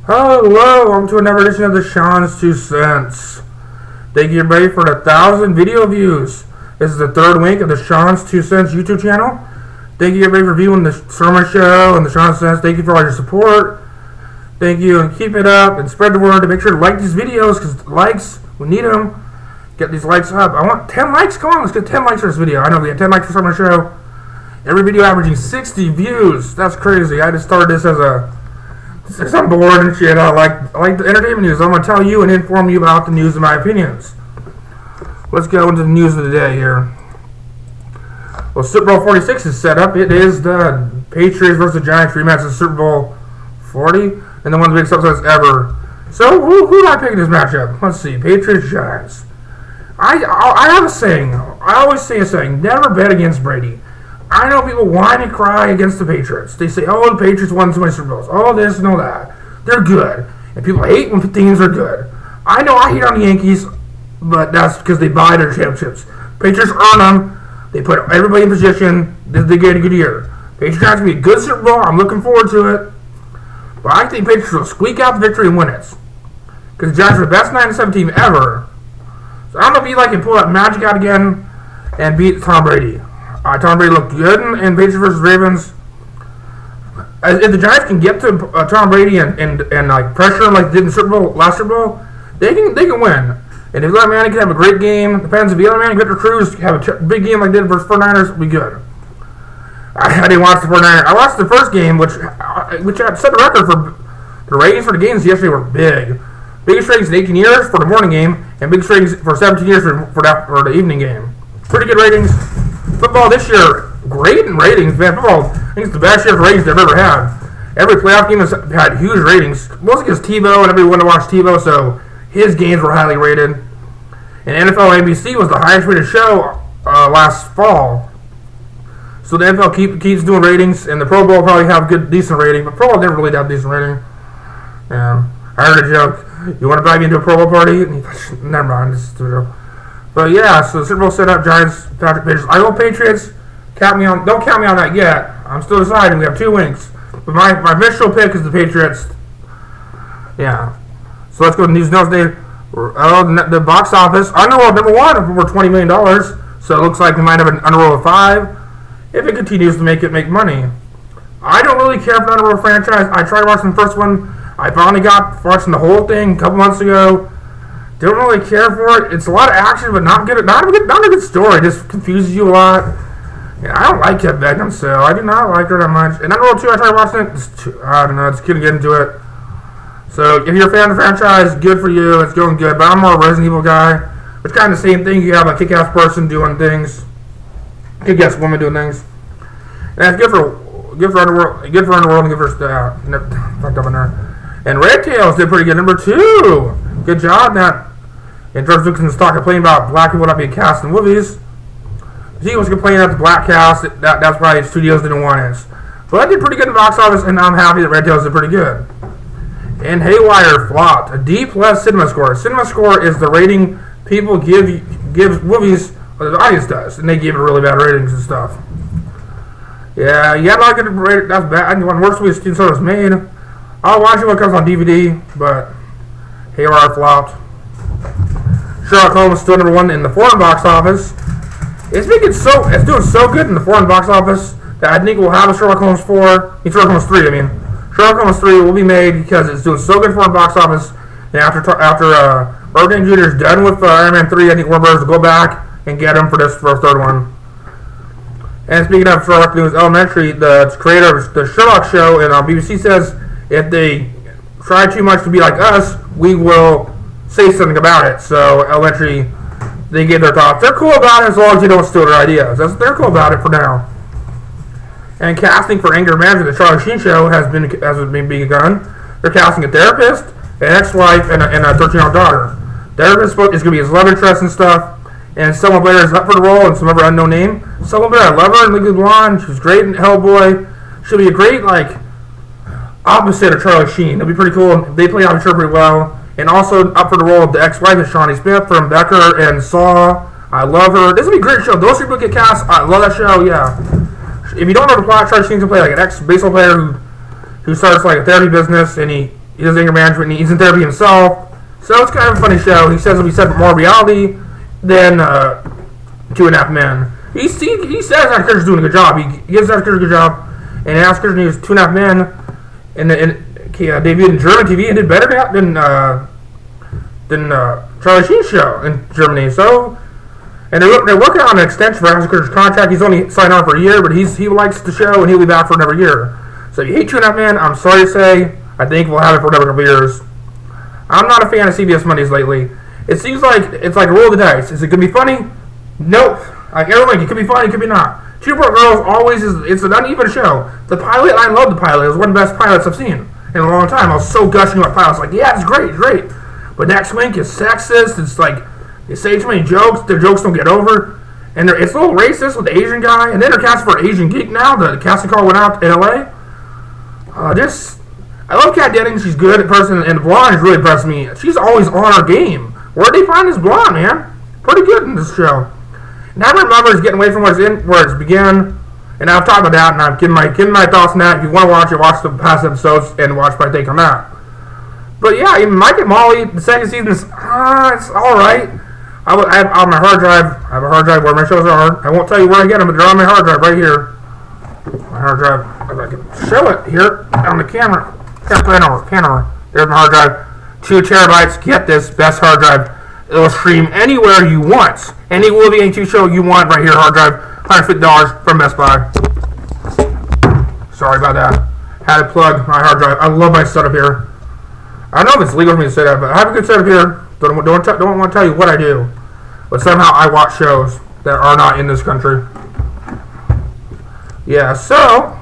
Hello, welcome to another edition of the Sean's 2 Cents. Thank you everybody for the 1,000 video views. This is the third week of the Sean's 2 Cents YouTube channel. Thank you everybody for viewing the sermon show and the Sean's Cents. Thank you for all your support. Thank you, and keep it up and spread the word to make sure to like these videos, because likes, we need them. Get these likes up. I want 10 likes. Come on, let's get 10 likes for this video. I know we had 10 likes for sermon show. Every video averaging 60 views. That's crazy. I just started this as since I'm bored and shit. I like the entertainment news. I'm going to tell you and inform you about the news and my opinions. Let's go into the news of the day here. Well, Super Bowl 46 is set up. It is the Patriots versus the Giants rematch of Super Bowl 40, and the one of the biggest upsets ever. So, who do I pick in this matchup? Let's see. Patriots, Giants. I have a saying. I always say a saying. Never bet against Brady. I know people whine and cry against the Patriots. They say, oh, the Patriots won so many Super Bowls. All this and all that. They're good. And people hate when teams are good. I know I hate on the Yankees, but that's because they buy their championships. Patriots earn them. They put everybody in position. They get a good year. Patriots going to be a good Super Bowl. I'm looking forward to it. But I think Patriots will squeak out the victory and win it. Because the Giants are the best 9-7 team ever. So I don't know if Eli can pull that magic out again and beat Tom Brady. Tom Brady looked good in Patriots versus Ravens. If the Giants can get to Tom Brady and like pressure him like they did in the Super Bowl, last Super Bowl, they can win. And if Eli Manning can have a great game, depends if Eli Manning and Victor Cruz have a big game like they did versus 49ers, it'll be good. I didn't watch the 49ers. I watched the first game, which set the record for the ratings for the games yesterday were big. Biggest ratings in 18 years for the morning game, and biggest ratings for 17 years for the evening game. Pretty good ratings. Football this year, great in ratings. Man, football, I think it's the best year for ratings they've ever had. Every playoff game has had huge ratings. Mostly because Tebow and everyone to watch Tebow, so his games were highly rated. And NFL ABC was the highest rated show last fall. So the NFL keeps doing ratings, and the Pro Bowl probably have good, decent rating, but Pro Bowl never really have decent rating. Yeah, I heard a joke. You want to buy me into a Pro Bowl party? Never mind, this is too real. But yeah, so the Super Bowl set up, Giants, Patriots. I go Patriots. Don't count me on that yet. I'm still deciding. We have 2 weeks. But my official pick is the Patriots. Yeah. So let's go to news day. The box office. Underworld number 1 for over $20 million. So it looks like we might have an Underworld of 5 if it continues to make money. I don't really care for the Underworld franchise. I tried watching the first one. I finally got watching the whole thing a couple months ago. Don't really care for it. It's a lot of action, but not a good story. It just confuses you a lot. Yeah, I don't like Kevin Beckham, so I do not like her that much. And Underworld 2, I tried watching it. I don't know. Just couldn't get into it. So if you're a fan of the franchise, good for you. It's going good. But I'm more a Resident Evil guy. It's kind of the same thing. You have a kick-ass person doing things, kick-ass woman doing things, and it's good for Underworld. Good for Underworld and good for fucked up in there. And Red Tails did pretty good. Number 2. Good job. That. And George Lucas was complaining about black people not being cast in movies. He was complaining about the black cast. That's why studios didn't want it. So that did pretty good in the box office, and I'm happy that Red Tails did pretty good. And Haywire flopped. A D+ cinema score. Cinema score is the rating people give movies, or the audience does, and they give it really bad ratings and stuff. Yeah, you had a lot of good ratings. That's bad. One of the worst movies Steven Soderbergh's made. I'll watch it when it comes on DVD, but Haywire flopped. Sherlock Holmes still number 1 in the foreign box office. It's doing so good in the foreign box office that I think we'll have a Sherlock Holmes 4. Sherlock Holmes 3, I mean. Sherlock Holmes 3 will be made because it's doing so good in foreign box office. And after Robert Downey Jr. is done with Iron Man 3, I think Warner Bros. Will go back and get him for a third one. And speaking of Sherlock News Elementary, the creator of the Sherlock show and BBC says if they try too much to be like us, we will say something about it. So Elementary, they gave their thoughts. They're cool about it as long as you don't steal their ideas. They're cool about it for now. And casting for Anger Management, the Charlie Sheen show has been begun. They're casting a therapist, an ex-wife, and a 13-year-old daughter. Therapist is going to be his love interest and stuff. And Selma Blair is up for the role, and some other unknown name. Selma Blair, I love her in Legally Blonde. She was great in Hellboy. She'll be a great opposite of Charlie Sheen. It'll be pretty cool. They play off each other pretty well. And also up for the role of the ex-wife is Shawnee Smith from Becker and Saw. I love her. This will be a great show. Those people get cast. I love that show. Yeah. If you don't know the plot, Charlie Sheen's gonna play like an ex-baseball player who starts like a therapy business, and he He does anger management. And he's in therapy himself. So it's kind of a funny show. He says we said more reality than 2.5 Men. He says Ashton Kutcher's doing a good job. He gives Ashton Kutcher a good job. And Ashton Kutcher was 2.5 Men. And debuted in German TV and did better than Charlie Sheen's show in Germany. So, and they're working on an extension for Ashton Kutcher's contract. He's only signed on for a year, but he likes the show and he'll be back for another year. So if you hate 2.5 Men, I'm sorry to say, I think we'll have it for another couple years. I'm not a fan of CBS Mondays lately. It seems like it's like a roll of the dice. Is it gonna be funny? Nope. Like everything, it could be funny, it could be not. Two Broke Girls always it's an uneven show. The pilot, I love the pilot. It was one of the best pilots I've seen in a long time. I was so gushing about pilots. Like, yeah, it's great. But next week is sexist. It's like they say too many jokes. Their jokes don't get over, and it's a little racist with the Asian guy. And then they're casting for an Asian geek now. The casting call went out in LA. I love Kat Dennings. She's good at person, and the blonde has really impressed me. She's always on her game. Where'd they find this blonde, man? Pretty good in this show. And I remember it's getting away from where it's began. And I've talked about that, and I've given my thoughts on that. If you want to watch it, watch the past episodes and watch my take on that. But yeah, even Mike and Molly, the second season is it's all right. I have on my hard drive. I have a hard drive where my shows are. I won't tell you where I get them, but they're on my hard drive right here. My hard drive. If I can show it here on the camera. Camera. There's my hard drive. 2 terabytes. Get this best hard drive. It will stream anywhere you want. Any Wolverine 82 show you want right here. Hard drive. $150 from Best Buy. Sorry about that. Had to plug my hard drive. I love my setup here. I don't know if it's legal for me to say that, but I have a good setup here. Don't want to tell you what I do, but somehow I watch shows that are not in this country. Yeah. So,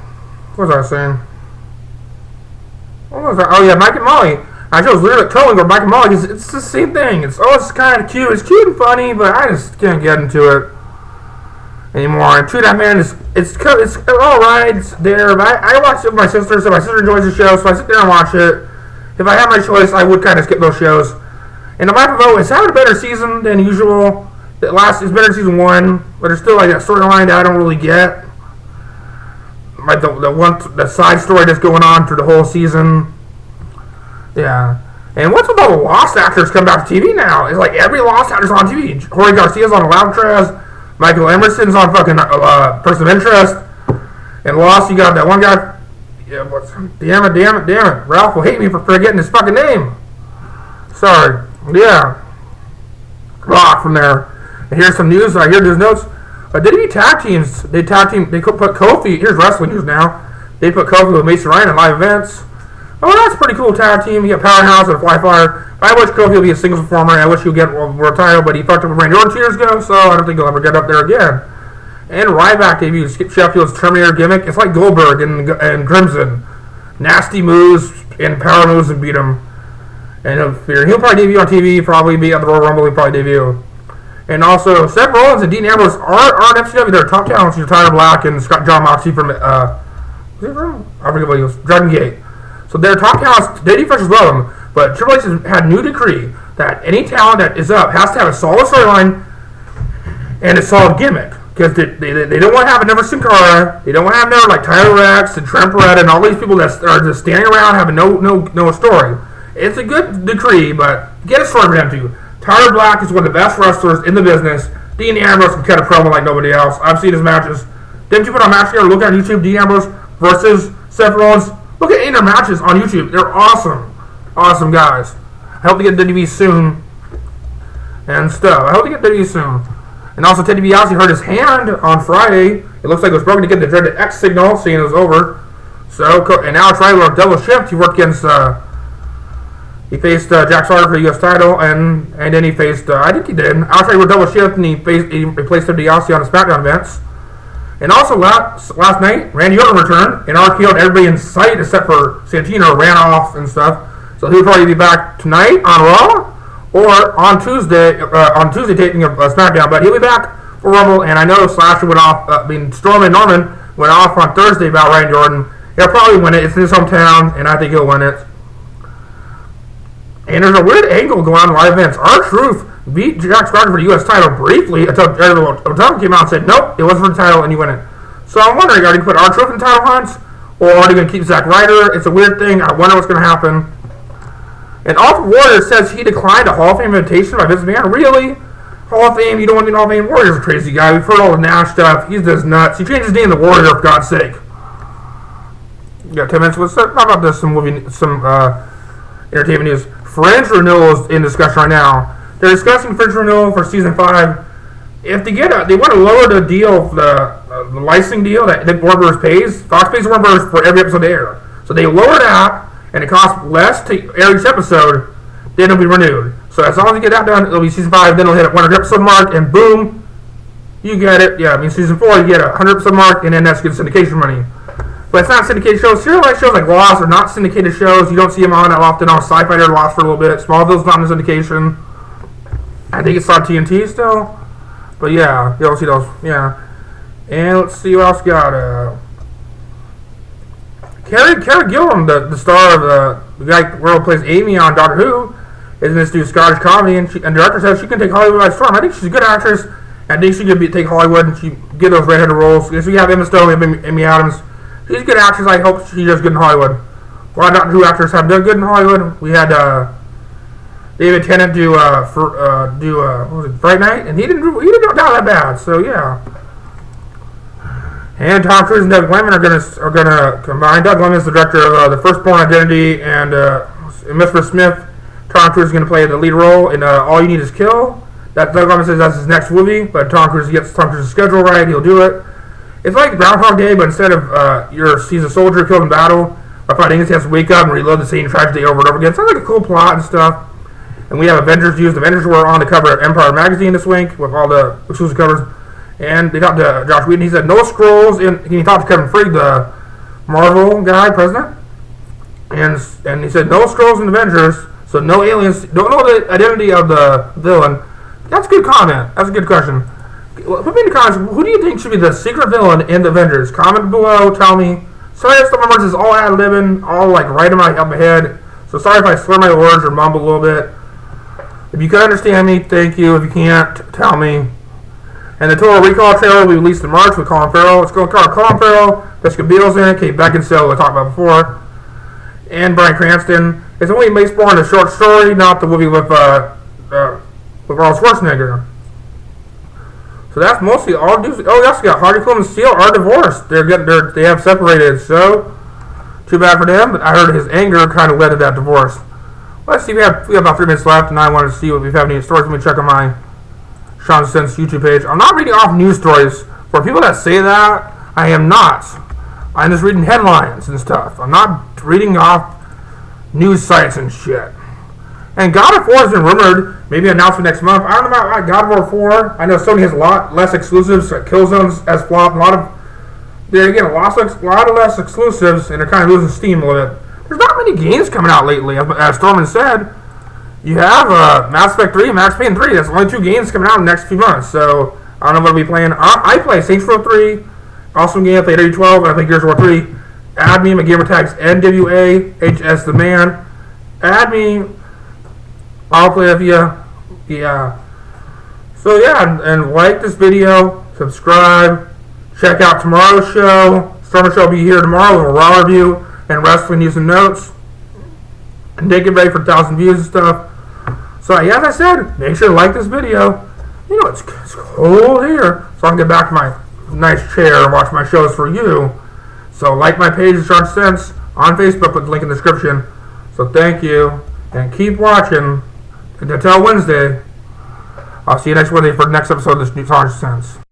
what was I saying? What was that? Oh yeah, Mike and Molly. I chose literally totally go Mike and Molly because it's the same thing. It's kind of cute. It's cute and funny, but I just can't get into it anymore. And 2.5 Men it's all right. It's there. But I watch it with my sister, so my sister enjoys the show, so I sit there and watch it. If I had my choice, I would kind of skip those shows. And the Life of O is having a better season than usual. It's better than season 1, but there's still like that storyline that I don't really get. Like the side story that's going on through the whole season. Yeah. And what's with all the Lost actors coming back to TV now? It's like every Lost actor's on TV. Jorge Garcia's on Alcatraz. Michael Emerson's on fucking Person of Interest. And Lost, you got that one guy. Yeah, damn it. Ralph will hate me for forgetting his fucking name. Sorry. Yeah. Rock from there. And here's some news. I hear there's notes. WWE tag teams. They put Kofi. Here's wrestling news now. They put Kofi with Mason Ryan in live events. Oh, that's a pretty cool tag team. You got Powerhouse and Fly Flyer. I wish Kofi would be a singles performer. I wish he would get a world title, but he fucked up with Randy Orton 2 years ago, so I don't think he'll ever get up there again. And Ryback debuted Skip Sheffield's Terminator gimmick. It's like Goldberg and Crimson. Nasty moves and power moves and beat him. And he'll probably debut on TV, probably be at the Royal Rumble, he'll probably debut. And also, Seth Rollins and Dean Ambrose are on FCW. They're top talents. Tyler Black and John Moxley from, I forget what he was, Dragon Gate. So they're top talents. They defense love them. But Triple H has had a new decree that any talent that is up has to have a solid storyline and a solid gimmick. Because they don't want to have another Sin Cara. They don't want to have another like Tyler Rex and Trent Beretta and all these people that are just standing around having no story. It's a good decree, but get a story for them too. Tyler Black is one of the best wrestlers in the business. Dean Ambrose can cut a promo like nobody else. I've seen his matches. Didn't you put on match here? Look on YouTube. Dean Ambrose versus Seth Rollins. Look at any of their matches on YouTube. They're awesome. Awesome guys. I hope to get WWE soon. And stuff. I hope to get WWE soon. And also, Ted DiBiase hurt his hand on Friday. It looks like it was broken to get the dreaded X signal, seeing it was over. So, and Alex Riley worked double shift. He worked against, he faced Jack Swagger for the U.S. title, and then he faced, I think he did. Alex Riley worked double shift, and he replaced Ted DiBiase on the SmackDown events. And also, last night, Randy Orton returned, and RKO'd everybody in sight except for Santino, ran off and stuff. So he'll probably be back tonight on Raw, or on Tuesday taping of SmackDown. But he'll be back for Rumble, and I know Slasher went off, Strowman and Norman went off on Thursday about Randy Orton. He'll probably win it. It's in his hometown, and I think he'll win it. And there's a weird angle going on in live events. R-Truth beat Jack Swagger for the U.S. title briefly until Otaku came out and said, nope, it wasn't for the title, and you win it. So I'm wondering, are they going to put R-Truth in title hunts, or are they going to keep Zack Ryder? It's a weird thing. I wonder what's going to happen. And Ultimate Warrior says he declined a Hall of Fame invitation by Vince McMahon. Really? Hall of Fame? You don't want to be in Hall of Fame? Warrior's a crazy guy. We've heard all the Nash stuff. He's just nuts. He changed his name to Warrior, for God's sake. You got 10 minutes. Let's talk about this. Some entertainment news. Fringe renewal is in discussion right now. They're discussing Fringe renewal for season 5. If they they want to lower the deal, the licensing deal that Warner Bros. Pays. Fox pays Warner Bros. For every episode to air. So they lower that, and it costs less to air each episode. Then it'll be renewed. So as long as you get that done, it'll be season 5. Then it'll hit a 100 episode mark, and boom, you get it. Yeah, I mean season 4, you get a 100 episode mark, and then that's good syndication money. But it's not syndicated shows. Serialized shows like Lost are not syndicated shows. You don't see them on that often. On Sci-Fi, they're Lost for a little bit. Smallville's not in syndication. I think it's on TNT still. But yeah, you don't see those. Yeah. And let's see what else we got. Carrie Gilliam, the star of the guy who plays Amy on Doctor Who, is in this new Scottish comedy, and the director says she can take Hollywood by storm. I think she's a good actress. I think she could take Hollywood and she get those redheaded roles. So we have Emma Stone, we have Amy Adams. She's a good actress. I hope she does good in Hollywood. A lot of Doctor Who actors have done good in Hollywood. We had David Tennant do what was it, Fright Night, and he didn't do that bad. So yeah. And Tom Cruise and Doug Liman are gonna combine. Doug Liman is the director of The Firstborn Identity and Mr. Smith. Tom Cruise is gonna play the lead role in All You Need Is Kill. That Doug Liman says that's his next movie, but Tom Cruise gets Tom Cruise's schedule right, he'll do it. It's like Groundhog Day, but instead of he's a soldier killed in battle, by fighting, he has to wake up and reload the same tragedy over and over again. Sounds like a cool plot and stuff. And we have Avengers used. Avengers were on the cover of Empire magazine this week with all the exclusive covers. And they talked to Josh Whedon. He said no scrolls. He talked to Kevin Feige, the Marvel guy, president. And he said no scrolls in Avengers, so no aliens. Don't know the identity of the villain. That's a good comment. That's a good question. Put me in the comments. Who do you think should be the secret villain in the Avengers? Comment below. Tell me. Sorry if some of this is all ad-libbing, all like right in my head. So sorry if I slur my words or mumble a little bit. If you can understand me, thank you. If you can't, tell me. And the Total Recall trailer will be released in March with Colin Farrell. It's going to call Colin Farrell, Jessica Biel's in it, Kate Beckinsale, I talked about before, and Bryan Cranston. It's only based more on a short story, not the movie with Arnold Schwarzenegger. So that's mostly all news. Oh, yes, we got Hardy Klum and Seal are divorced. They have separated. So too bad for them. But I heard his anger kind of led to that divorce. Let's see. We have about 3 minutes left, and I wanted to see if we have any stories. Let me check on my dashawns2cents YouTube page. I'm not reading off news stories. For people that say that, I am not. I'm just reading headlines and stuff. I'm not reading off news sites and shit. And God of War has been rumored, maybe announcement next month. I don't know about God of War 4. I know Sony has a lot less exclusives. Killzone's as flopped. They're getting a lot of less exclusives, and they're kind of losing steam a little bit. There's not many games coming out lately, as Storman said. You have Mass Effect 3 and Max Payne 3. That's only 2 games coming out in the next few months. So I don't know what I'll be playing. I play Saints Row 3. Awesome game. I played 12, and I play Gears of War 3. Add me. My gamer tag's NWAHS the man. Add me. I'll play with you. Yeah. So yeah, and like this video, subscribe, check out tomorrow's show. Summer show will be here tomorrow with a Raw review and wrestling news and notes. And take it ready for 1,000 views and stuff. So yeah, as I said, make sure to like this video. You know, it's cold here, so I can get back to my nice chair and watch my shows for you. So like my page, dashawns2cents, on Facebook, put the link in the description. So thank you, and keep watching until Wednesday. I'll see you next Wednesday for the next episode of this dashawns2cents.